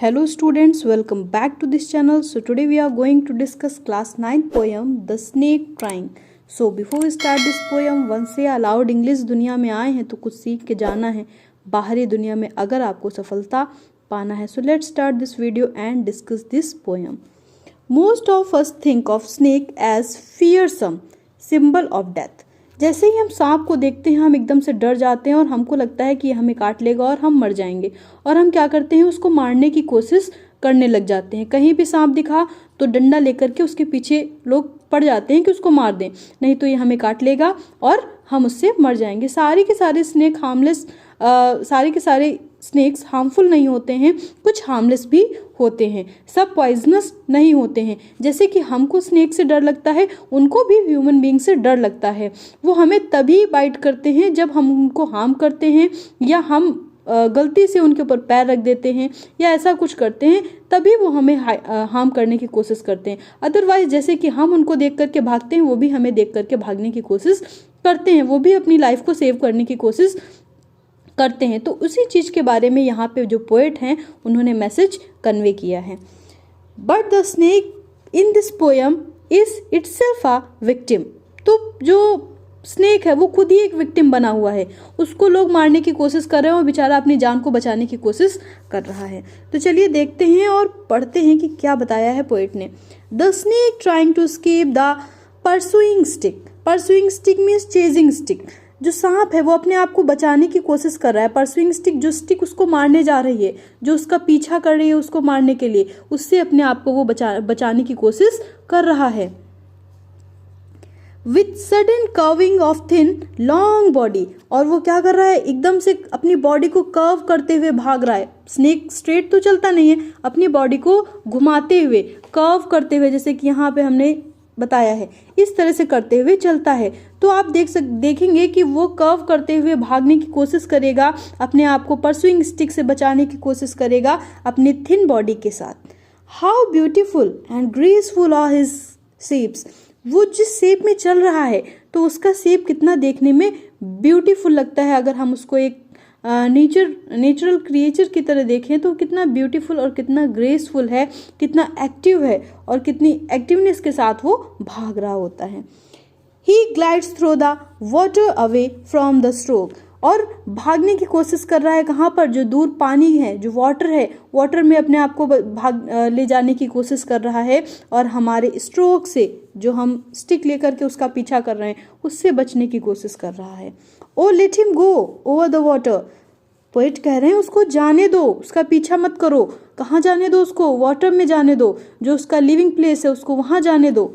Hello students, welcome back to this channel. So today we are going to discuss class 9 poem The Snake Crying. So before we start this poem, once say aloud English. दुनिया में आए हैं तो कुछ सीख के जाना है, बाहरी दुनिया में अगर आपको सफलता पाना है. So let's start this video and discuss this poem. Most of us think of snake as fearsome symbol of death. जैसे ही हम सांप को देखते हैं हम एकदम से डर जाते हैं और हमको लगता है कि ये हमें काट लेगा और हम मर जाएंगे. और हम क्या करते हैं, उसको मारने की कोशिश करने लग जाते हैं. कहीं भी सांप दिखा तो डंडा लेकर के उसके पीछे लोग पड़ जाते हैं कि उसको मार दें, नहीं तो ये हमें काट लेगा और हम उससे मर जाएंगे. सारे के सारे स्नेक हार्मलेस, सारे के सारे स्नेक्स हार्मफुल नहीं होते हैं, कुछ हार्मलेस भी होते हैं. सब पॉइजनस नहीं होते हैं. जैसे कि हमको स्नेक से डर लगता है, उनको भी ह्यूमन बीइंग से डर लगता है. वो हमें तभी बाइट करते हैं जब हम उनको हार्म करते हैं या हम गलती से उनके ऊपर पैर रख देते हैं या ऐसा कुछ करते हैं, तभी वो हमें हार्म करने की कोशिश करते हैं. अदरवाइज जैसे कि हम उनको देख करके भागते हैं, वो भी हमें देख करके भागने की कोशिश करते हैं. वो भी अपनी लाइफ को सेव करने की कोशिश करते हैं. तो उसी चीज़ के बारे में यहाँ पे जो पोएट हैं उन्होंने मैसेज कन्वे किया है. But the snake in this poem is itself a victim. तो जो स्नेक है वो खुद ही एक विक्टिम बना हुआ है. उसको लोग मारने की कोशिश कर रहे हैं और बेचारा अपनी जान को बचाने की कोशिश कर रहा है. तो चलिए देखते हैं और पढ़ते हैं कि क्या बताया है पोएट ने. The snake trying to escape the pursuing stick. Pursuing stick means chasing stick. जो सांप है वो अपने आप को बचाने की कोशिश कर रहा है. परसुइंग स्टिक, जो स्टिक उसको मारने जा रही है, जो उसका पीछा कर रही है उसको मारने के लिए, उससे अपने आप को वो बचाने की कोशिश कर रहा है. With sudden curving of thin long body. और वो क्या कर रहा है, एकदम से अपनी बॉडी को कर्व करते हुए भाग रहा है. स्नेक स्ट्रेट तो चलता नहीं है, अपनी बॉडी को घुमाते हुए, कर्व करते हुए, जैसे कि यहाँ पे हमने बताया है, इस तरह से करते हुए चलता है. तो आप देखेंगे कि वो कर्व करते हुए भागने की कोशिश करेगा, अपने आप को परसुइंग स्टिक से बचाने की कोशिश करेगा अपनी थिन बॉडी के साथ. How beautiful and graceful are his shapes. वो जिस शेप में चल रहा है तो उसका शेप कितना देखने में ब्यूटीफुल लगता है. अगर हम उसको एक नेचुरल क्रिएचर की तरह देखें तो कितना ब्यूटीफुल और कितना ग्रेसफुल है, कितना एक्टिव है और कितनी एक्टिवनेस के साथ वो भाग रहा होता है. He glides through the water away from the stroke. और भागने की कोशिश कर रहा है कहाँ पर, जो दूर पानी है, जो वाटर है, वाटर में अपने आप को भाग ले जाने की कोशिश कर रहा है. और हमारे स्ट्रोक से, जो हम स्टिक लेकर के उसका पीछा कर रहे हैं, उससे बचने की कोशिश कर रहा है. O let him go over the water. Poet कह रहे हैं उसको जाने दो, उसका पीछा मत करो. कहाँ जाने दो उसको, वाटर में जाने दो, जो उसका लिविंग प्लेस है उसको वहाँ जाने दो.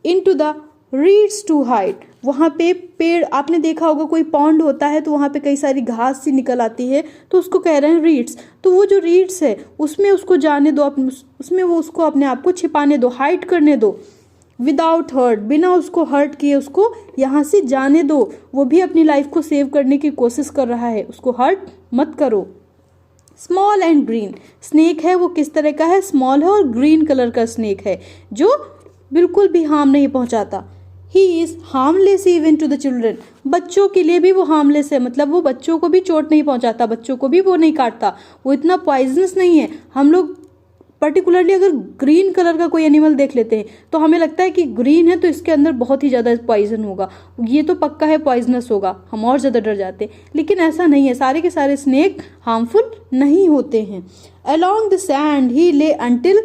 Into the reeds to hide. वहाँ पे पेड़, आपने देखा होगा कोई पॉन्ड होता है तो वहाँ पे कई सारी घास सी निकल आती है, तो उसको कह रहे हैं रीड्स. तो वो जो रीड्स है उसमें उसको जाने दो, उसमें वो उसको अपने आप को छिपाने दो, हाइड करने दो. विदाउट हर्ट, बिना उसको हर्ट किए उसको यहाँ से जाने दो. वो भी अपनी लाइफ को सेव करने की कोशिश कर रहा है, उसको हर्ट मत करो. Small and green. स्नेक है वो किस तरह का है, स्मॉल है और ग्रीन कलर का स्नेक है, जो बिल्कुल भी हार्म नहीं पहुंचाता. He is harmless even to the children. बच्चों के लिए भी वो हार्मलेस है, मतलब वो बच्चों को भी चोट नहीं पहुंचाता, बच्चों को भी वो नहीं काटता, वो इतना पॉइजनस नहीं है. हम लोग पर्टिकुलरली अगर ग्रीन कलर का कोई एनिमल देख लेते हैं तो हमें लगता है कि ग्रीन है तो इसके अंदर बहुत ही ज़्यादा पॉइजन होगा, ये तो पक्का है पॉइजनस होगा, हम और ज़्यादा डर जाते हैं. लेकिन ऐसा नहीं है, सारे के सारे स्नेक हार्मफुल नहीं होते हैं. अलॉन्ग द सैंड ही ले अंटिल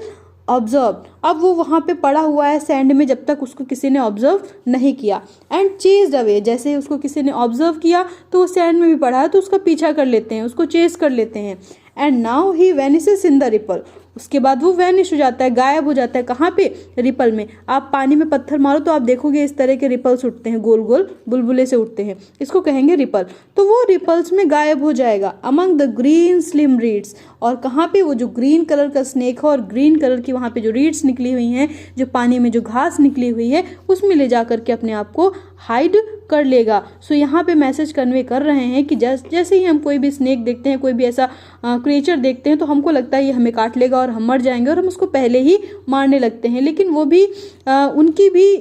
ऑब्जर्व. अब वो वहाँ पे पड़ा हुआ है सैंड में जब तक उसको किसी ने ऑब्जर्व नहीं किया. And chased away. जैसे उसको किसी ने ऑब्जर्व किया तो वो सैंड में भी पड़ा है तो उसका पीछा कर लेते हैं, उसको चेस कर लेते हैं. And now he vanishes in the ripple. उसके बाद वो वैनिश हो जाता है, गायब हो जाता है. कहाँ पे, रिपल में. आप पानी में पत्थर मारो तो आप देखोगे इस तरह के रिपल्स उठते हैं, गोल गोल बुलबुले से उठते हैं, इसको कहेंगे रिपल. तो वो रिपल्स में गायब हो जाएगा among the green slim reads. और कहाँ पे, वो जो ग्रीन कलर का स्नेक है और ग्रीन कलर की वहाँ पे जो रीड्स निकली हुई हैं, जो पानी में जो घास निकली हुई है, उसमें ले जा करके अपने आप को हाइड कर लेगा. सो यहाँ पे मैसेज कन्वे कर रहे हैं कि जैसे ही हम कोई भी स्नेक देखते हैं, कोई भी ऐसा क्रिएचर देखते हैं तो हमको लगता है ये हमें काट लेगा और हम मर जाएंगे और हम उसको पहले ही मारने लगते हैं. लेकिन वो भी उनकी भी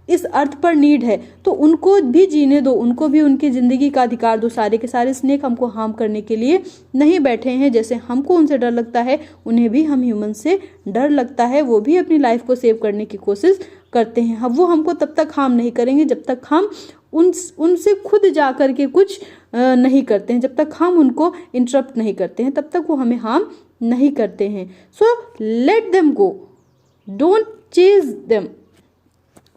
इस अर्थ पर नीड है तो उनको भी जीने दो, उनको भी उनकी ज़िंदगी का अधिकार दो। सारे के सारे स्नेक हमको हार्म करने के लिए नहीं बैठे हैं। जैसे हमको उनसे डर लगता है, उन्हें भी हम ह्यूमन से डर लगता है। वो भी अपनी लाइफ को सेव करने की कोशिश करते हैं। वो हमको तब तक हार्म नहीं करेंगे जब तक हम उनसे खुद जा कर के कुछ नहीं करते हैं। जब तक हम उनको इंटरप्ट नहीं करते हैं तब तक वो हमें हार्म नहीं करते हैं। So let them go, don't chase them.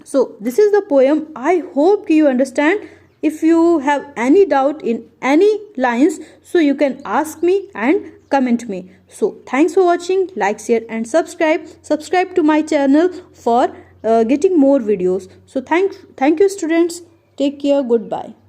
So this is the poem. I hope you understand. If you have any doubt in any lines, so you can ask me and comment me. So thanks for watching. Like, share and subscribe. Subscribe to my channel for getting more videos. So thank you students. Take care. Goodbye.